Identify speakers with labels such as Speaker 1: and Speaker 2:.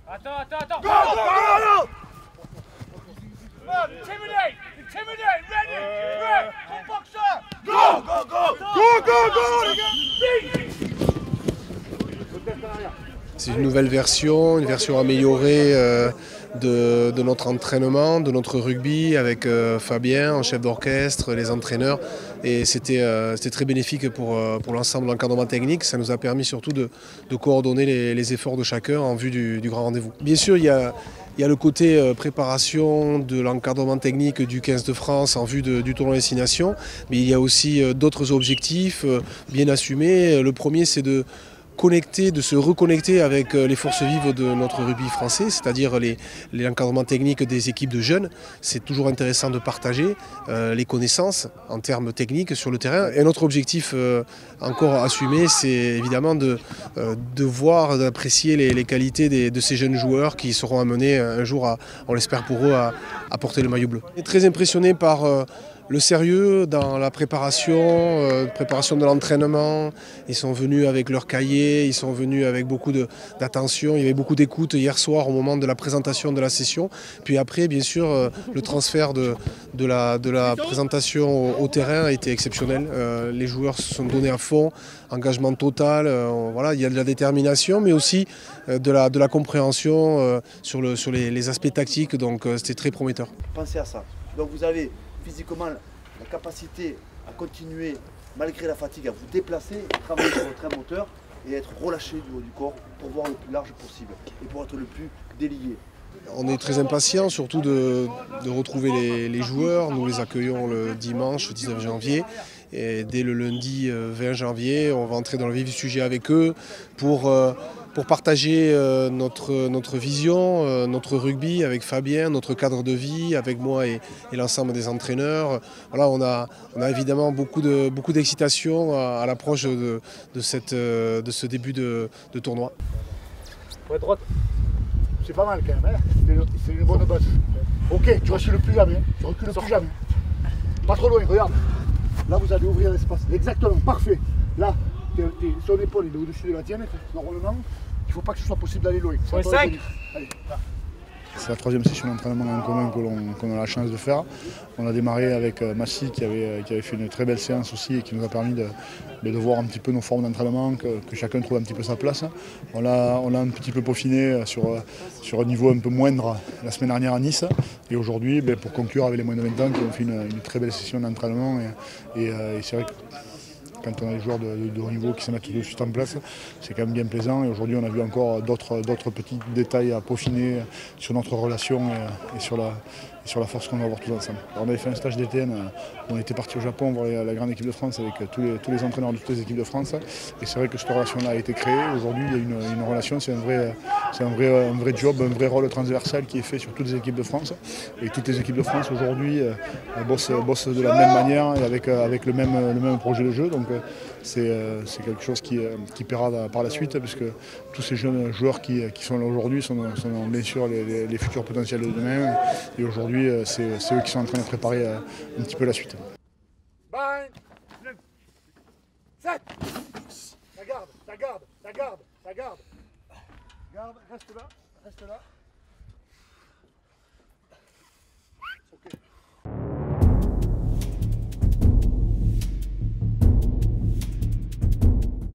Speaker 1: Attends.
Speaker 2: Go, go!
Speaker 1: Intimidate! Ready! Right! Boxer!
Speaker 2: Go, les gars!
Speaker 3: C'est une nouvelle version, une version améliorée de notre entraînement, de notre rugby avec Fabien en chef d'orchestre, les entraîneurs. Et c'était très bénéfique pour l'ensemble de l'encadrement technique. Ça nous a permis surtout de coordonner les efforts de chacun en vue du grand rendez-vous. Bien sûr, il y a le côté préparation de l'encadrement technique du 15 de France en vue du tournoi Destination, mais il y a aussi d'autres objectifs bien assumés. Le premier, c'est de se reconnecter avec les forces vives de notre rugby français, c'est-à-dire l'encadrement technique des équipes de jeunes. C'est toujours intéressant de partager les connaissances en termes techniques sur le terrain. Et notre objectif encore assumé, c'est évidemment de voir, d'apprécier les qualités de ces jeunes joueurs qui seront amenés un jour, on l'espère pour eux, à porter le maillot bleu. Je suis très impressionné par le sérieux dans la préparation de l'entraînement. Ils sont venus avec leur cahier, ils sont venus avec beaucoup d'attention. Il y avait beaucoup d'écoute hier soir au moment de la présentation de la session. Puis après, bien sûr, le transfert de la présentation au terrain a été exceptionnel. Les joueurs se sont donnés à fond, engagement total. Voilà, il y a de la détermination, mais aussi de la compréhension sur les aspects tactiques. Donc c'était très prometteur.
Speaker 4: Pensez à ça. Donc vous avez physiquement la capacité à continuer, malgré la fatigue, à vous déplacer, travailler sur votre train moteur et être relâché du haut du corps pour voir le plus large possible et pour être le plus délié.
Speaker 3: On est très impatients surtout de retrouver les joueurs. Nous les accueillons le dimanche 19 janvier. Et dès le lundi 20 janvier, on va entrer dans le vif du sujet avec eux pour partager notre vision, notre rugby avec Fabien, notre cadre de vie, avec moi et l'ensemble des entraîneurs. Voilà, on a évidemment beaucoup d'excitation à l'approche de ce début de tournoi.
Speaker 2: Ouais, droite. C'est pas mal quand même, hein. C'est une bonne base. Ok, tu recules plus jamais. Tu recules plus jamais. Pas trop loin, regarde. Là, vous allez ouvrir l'espace. Exactement, parfait. Là, son épaule il est au-dessus de la tienne. Normalement, il ne faut pas que ce soit possible d'aller loin.
Speaker 1: Sur les 5.
Speaker 2: Allez, là. C'est la troisième session d'entraînement en commun qu'on a la chance de faire. On a démarré avec Massy qui avait fait une très belle séance aussi et qui nous a permis de voir un petit peu nos formes d'entraînement, que chacun trouve un petit peu sa place. On l'a un petit peu peaufiné sur un niveau un peu moindre la semaine dernière à Nice. Et aujourd'hui, pour conclure avec les moins de 20 ans qui ont fait une très belle session d'entraînement. Et c'est vrai que quand on a des joueurs de haut niveau qui se mettent tout de suite en place, c'est quand même bien plaisant. Et aujourd'hui, on a vu encore d'autres petits détails à peaufiner sur notre relation et sur la force qu'on va avoir tous ensemble. Alors, on avait fait un stage DTN, on était parti au Japon voir la grande équipe de France avec tous les entraîneurs de toutes les équipes de France. Et c'est vrai que cette relation-là a été créée. Aujourd'hui, il y a une relation, c'est un vrai job, un vrai rôle transversal qui est fait sur toutes les équipes de France. Et toutes les équipes de France aujourd'hui bossent de la même manière et avec le même projet de jeu. Donc c'est quelque chose qui paiera par la suite, puisque tous ces jeunes joueurs qui sont là aujourd'hui sont bien sûr les futurs potentiels de demain. Et aujourd'hui, c'est eux qui sont en train de préparer un petit peu la suite.
Speaker 1: Bind. 7.
Speaker 2: Ça garde. Garde, reste là.